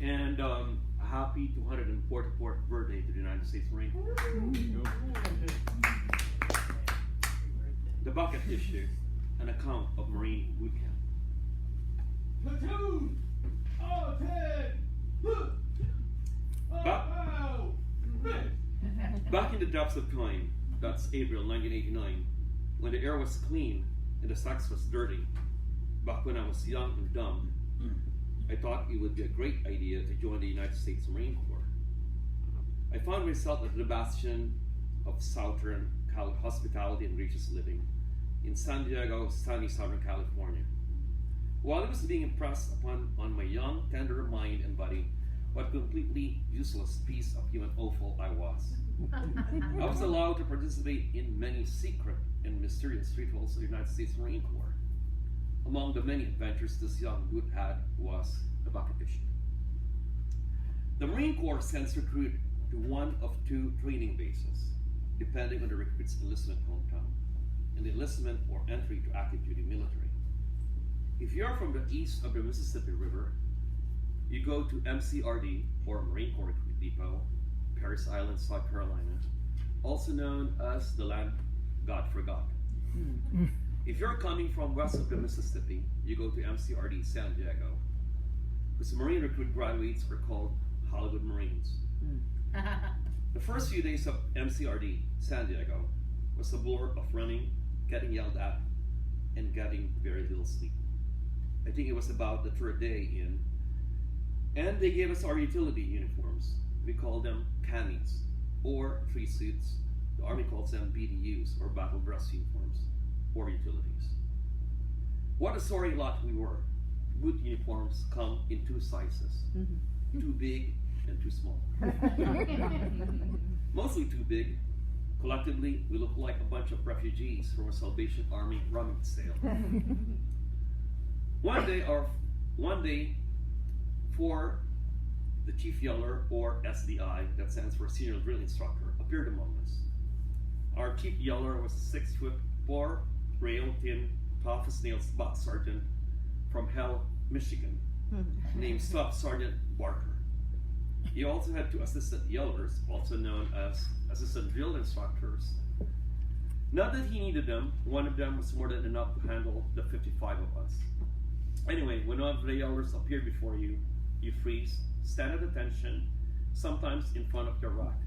And a happy 244th birthday to the United States Marine Corps. The bucket issue, an account of Marine boot camp. Platoon! Attend! Back in the depths of time, that's April 1989, when the air was clean and the sex was dirty, back when I was young and dumb, I thought it would be a great idea to join the United States Marine Corps. I found myself at the bastion of Southern hospitality and gracious living in San Diego, sunny Southern California. While I was being impressed upon on my young, tender mind and body, what completely useless piece of human offal I was. I was allowed to participate in many secret and mysterious rituals of the United States Marine Corps. Among the many adventures this young boot had was the bucket fishing. The Marine Corps sends recruit to one of two training bases, depending on the recruit's enlistment hometown, and the enlistment or entry to active duty military. If you're from the east of the Mississippi River, you go to MCRD, or Marine Corps Recruit Depot, Paris Island, South Carolina, also known as the land God forgot. If you're coming from west of the Mississippi, you go to MCRD San Diego, whose Marine recruit graduates are called Hollywood Marines. The first few days of MCRD San Diego was a blur of running, getting yelled at, and getting very little sleep. I think it was about the third day in, and they gave us our utility uniforms. We call them camis, or 3 suits. The Army calls them BDUs, or battle dress uniforms, or utilities. What a sorry lot we were. Boot uniforms come in 2 sizes, too big and too small. Mostly too big. Collectively, we look like a bunch of refugees from a Salvation Army rummage sale. One day, for the Chief Yeller, or SDI, that stands for Senior Drill Instructor, appeared among us. Our Chief Yeller was a 6'4", rail-thin, tough as nails buck sergeant from Hell, Michigan, named Staff Sergeant Barker. He also had 2 assistant yellers, also known as assistant drill instructors. Not that he needed them, one of them was more than enough to handle the 55 of us. Anyway, when one of the yellers appeared before you, you freeze, stand at attention, sometimes in front of your rack.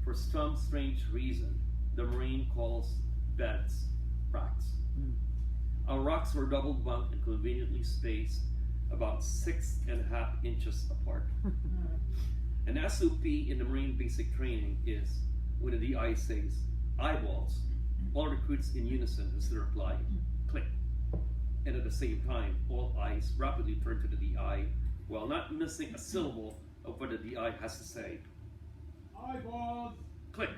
For some strange reason, the Marine calls beds racks. Our racks were double bunked and conveniently spaced about 6.5 inches apart. An SOP in the Marine basic training is when the DI says eyeballs, all recruits in unison as they reply, click. And at the same time, all eyes rapidly turn to the DI while not missing a syllable of what the DI has to say. Eyeballs! Click.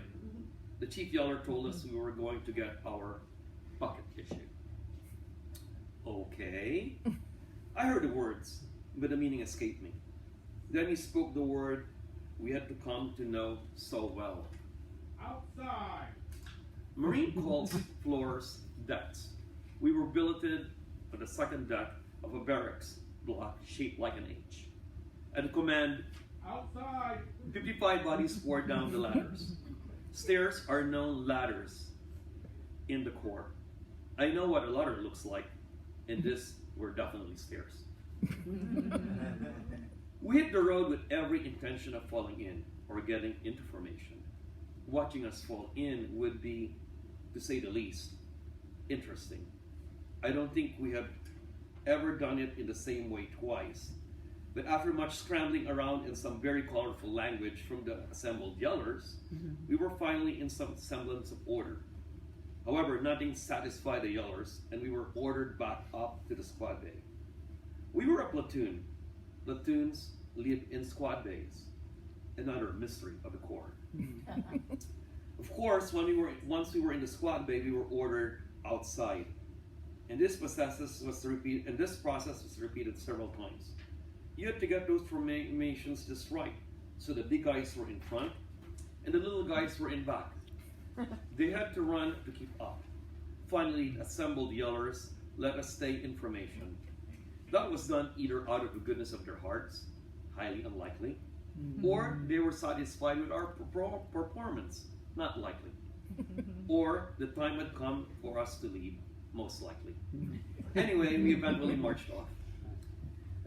The Chief Yeller told us we were going to get our bucket issue. Okay. I heard the words, but the meaning escaped me. Then he spoke the word we had to come to know so well. Outside! Marine calls floors decks. We were billeted on the second deck of a barracks block shaped like an H. At the command, outside! 55 bodies poured down the ladders. Stairs are known ladders in the Corps. I know what a ladder looks like, and this were definitely stairs. We hit the road with every intention of falling in or getting into formation. Watching us fall in would be, to say the least, interesting. I don't think we have ever done it in the same way twice, but after much scrambling around in some very colorful language from the assembled yellers, we were finally in some semblance of order. However, nothing satisfied the yellers, and we were ordered back up to the squad bay. We were a platoon. Platoons live in squad bays, another mystery of the Corps. Of course, once we were in the squad bay, we were ordered outside, and this process was repeated several times. You had to get those formations just right, so the big guys were in front, and the little guys were in back. They had to run to keep up. Finally, the assembled yellers let us stay in formation. That was done either out of the goodness of their hearts, highly unlikely, or they were satisfied with our performance, not likely, or the time had come for us to leave, most likely. Anyway, we eventually marched off.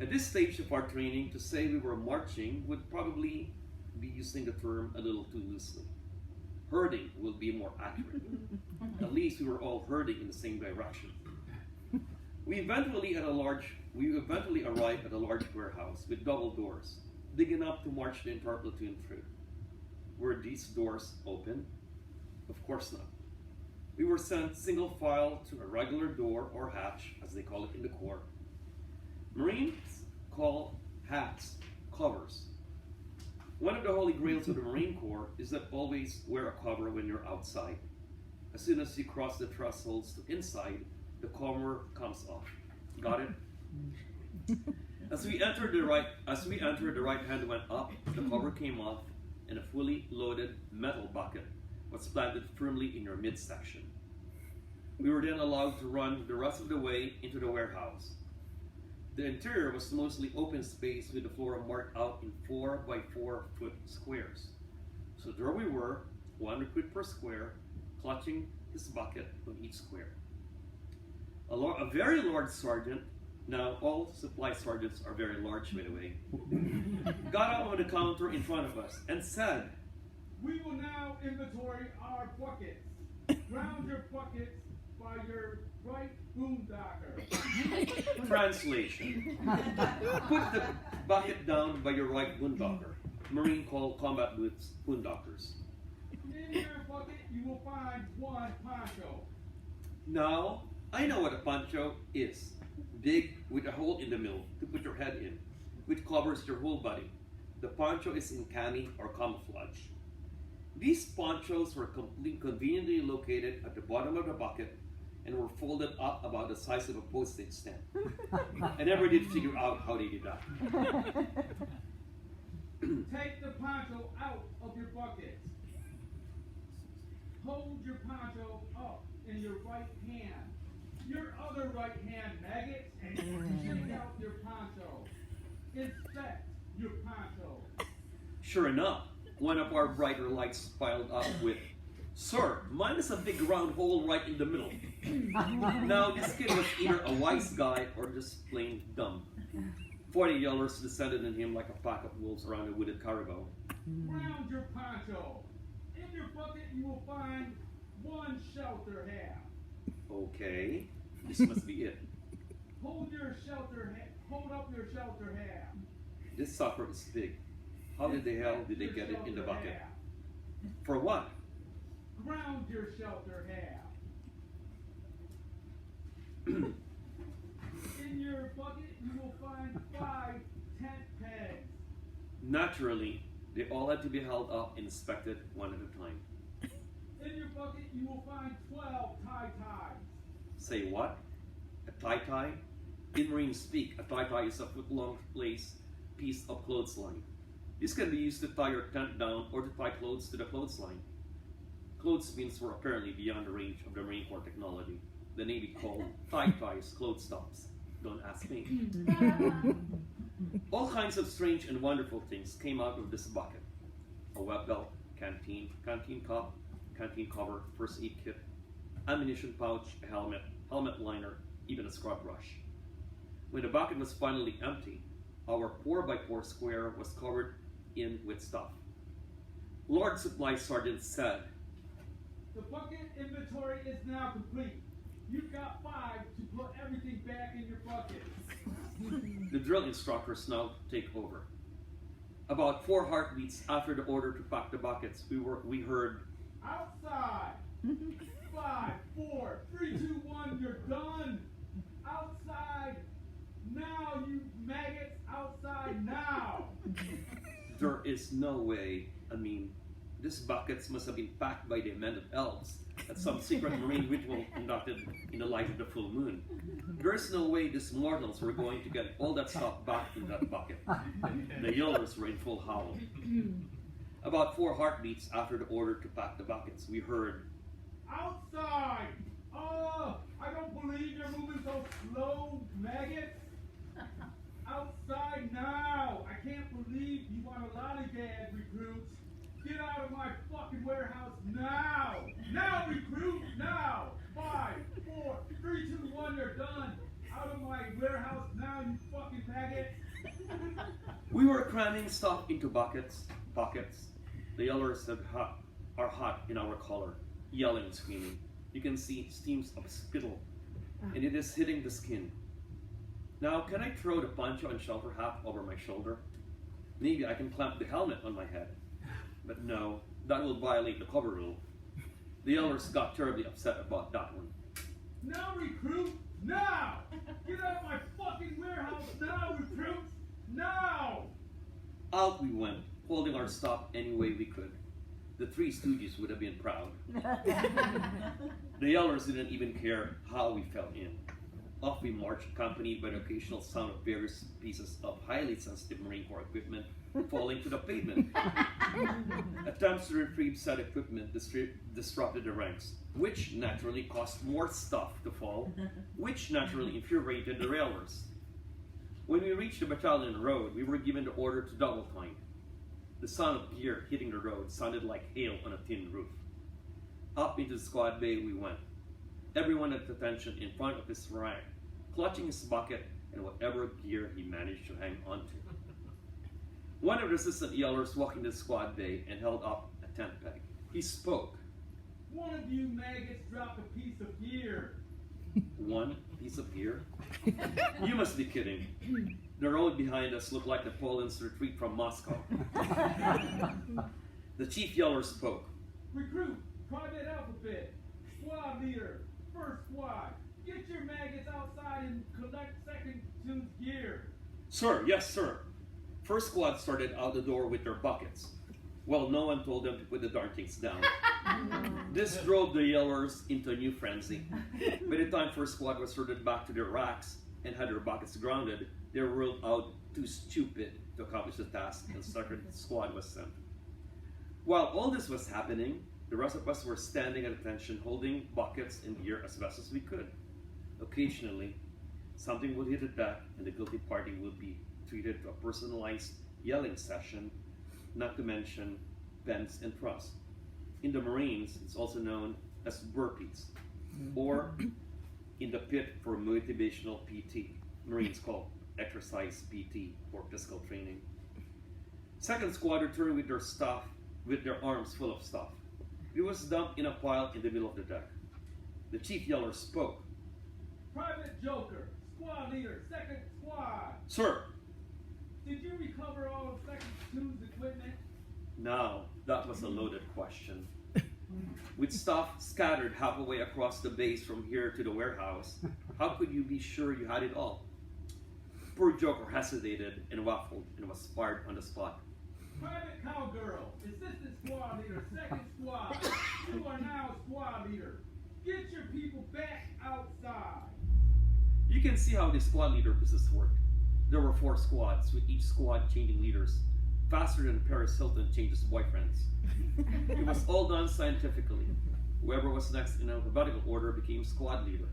At this stage of our training, to say we were marching would probably be using the term a little too loosely. Herding will be more accurate. At least we were all herding in the same direction. We eventually arrived at a large warehouse with double doors, big enough to march the entire platoon through. Were these doors open? Of course not. We were sent single file to a regular door or hatch, as they call it in the Corps. Marines call hats covers. One of the holy grails of the Marine Corps is that always wear a cover when you're outside. As soon as you cross the thresholds to inside, the cover comes off. Got it? As we entered, the right hand went up, the cover came off, and a fully loaded metal bucket was planted firmly in your midsection. We were then allowed to run the rest of the way into the warehouse. The interior was mostly open space with the floor marked out in 4 by 4 foot squares. So there we were, 1 recruit per square, clutching his bucket on each square. A very large sergeant, now all supply sergeants are very large by the way, got up on the counter in front of us and said, We will now inventory our buckets. Ground your buckets by your right boondocker. Translation. Put the bucket down by your right boondocker. Marine call combat boots boondockers. In your bucket, you will find 1 poncho. Now, I know what a poncho is. Big with a hole in the middle to put your head in, which covers your whole body. The poncho is in cami or camouflage. These ponchos were conveniently located at the bottom of the bucket and were folded up about the size of a postage stamp. I never did figure out how they did that. Take the poncho out of your bucket. Hold your poncho up in your right hand. Your other right hand, maggots, and shake out your poncho. Inspect your poncho. Sure enough, one of our brighter lights piled up with, Sir, mine is a big round hole right in the middle. Now, this kid was either a wise guy or just plain dumb. 40 yellers descended on him like a pack of wolves around a wooded caribou. Round your poncho. In your bucket, you will find 1 shelter half. Okay, this must be it. Hold up your shelter half. This sucker is big. How did the hell did they get it in the bucket? Half. For what? Ground your shelter half. In your bucket, you will find 5 tent pegs. Naturally, they all had to be held up and inspected one at a time. In your bucket, you will find 12 tie-ties. Say what? A tie-tie? In Marine speak, a tie-tie is a foot-long piece of clothesline. This can be used to tie your tent down or to tie clothes to the clothesline. Clothespins were apparently beyond the range of the Marine Corps technology. The Navy called tie-ties clothes stops. Don't ask me. All kinds of strange and wonderful things came out of this bucket. A web belt, canteen cup, canteen cover, first aid kit, ammunition pouch, a helmet liner, even a scrub brush. When the bucket was finally empty, our 4 by 4 square was covered in with stuff. Lord Supply Sergeant said, The bucket inventory is now complete. You've got 5 to put everything back in your bucket. The drill instructors now take over. About 4 heartbeats after the order to pack the buckets, we heard, Outside. 5, 4, 3, 2, 1, you're done. Outside now, you maggots. Outside now. There is no way. I mean, these buckets must have been packed by the amended elves at some secret marine ritual conducted in the light of the full moon. There's no way these mortals were going to get all that stuff back in that bucket. The yellers were in full howl. About 4 heartbeats after the order to pack the buckets, we heard, Outside! Oh, I don't believe you're moving so slow, maggots. Outside now! I can't We were cramming stuff into pockets. The yellers are hot in our collar, yelling and screaming. You can see steams of spittle, and it is hitting the skin. Now, can I throw the poncho and shelter hat over my shoulder? Maybe I can clamp the helmet on my head. But no, that will violate the cover rule. The yellers got terribly upset about that one. Now, recruit! Now! Get out of my fucking warehouse now, recruits! Now! Out we went, holding our stuff any way we could. The Three Stooges would have been proud. The yellers didn't even care how we fell in. Off we marched, accompanied by the occasional sound of various pieces of highly sensitive Marine Corps equipment falling to the pavement. Attempts to retrieve said equipment disrupted the ranks, which naturally caused more stuff to fall, which naturally infuriated the railers. When we reached the battalion road, we were given the order to double time. The sound of gear hitting the road sounded like hail on a tin roof. Up into the squad bay we went. Everyone at attention in front of his rank, clutching his bucket and whatever gear he managed to hang onto. One of the assistant yellers walked into the squad bay and held up a tent peg. He spoke. One of you maggots dropped a piece of gear. One piece of gear? You must be kidding. The road behind us looked like the Poland's retreat from Moscow. The chief yeller spoke. Recruit, Private Alphabet, squad leader, first squad. Get your maggots outside and collect second platoon's gear. Sir, yes, sir. First squad started out the door with their buckets. Well, no one told them to put the darn things down. This drove the yellers into a new frenzy. By the time first squad was sorted back to their racks and had their buckets grounded, they were ruled out too stupid to accomplish the task, and second squad was sent. While all this was happening, the rest of us were standing at attention, holding buckets and gear as best as we could. Occasionally, something would hit the deck, and the guilty party would be treated to a personalized yelling session, not to mention bends and thrusts. In the Marines, it's also known as burpees, or in the pit for motivational PT. Marines call exercise PT or physical training. Second squad returned with their stuff, with their arms full of stuff. It was dumped in a pile in the middle of the deck. The chief yeller spoke. Private Joker, squad leader, second squad. Sir. Did you recover all of second platoon's equipment? Now, that was a loaded question. With stuff scattered halfway across the base from here to the warehouse, how could you be sure you had it all? Poor Joker hesitated and waffled and was fired on the spot. Private Cowgirl, assistant squad leader, second squad. You are now squad leader. Get your people back outside. You can see how the squad leader business worked. There were 4 squads, with each squad changing leaders, faster than Paris Hilton changes boyfriends. It was all done scientifically. Whoever was next in alphabetical order became squad leader.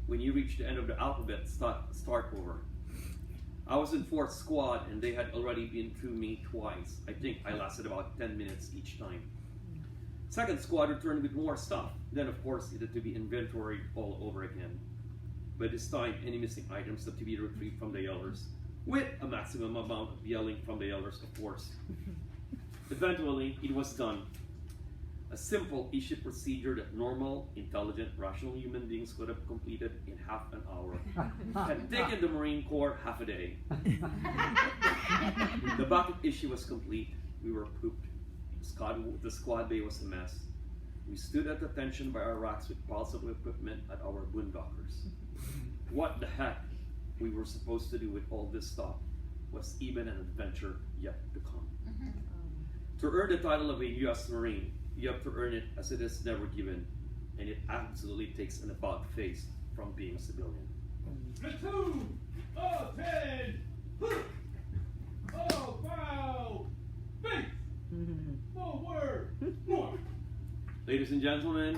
When you reached the end of the alphabet, start over. I was in 4th squad, and they had already been through me twice. I think I lasted about 10 minutes each time. Second squad returned with more stuff. Then, of course, it had to be inventoried all over again. By this time, any missing items had to be retrieved from the yellers, with a maximum amount of yelling from the yellers, of course. Eventually, it was done. A simple issue procedure that normal, intelligent, rational human beings could have completed in half an hour. Had taken the Marine Corps half a day. The bucket issue was complete. We were pooped. The squad bay was a mess. We stood at attention by our racks with piles of equipment at our boondockers. What the heck we were supposed to do with all this stuff was even an adventure yet to come. To earn the title of a U.S. Marine, you have to earn it as it is never given, and it absolutely takes an about face from being a civilian. Platoon of 10, oh, wow, face, forward, march. Ladies and gentlemen,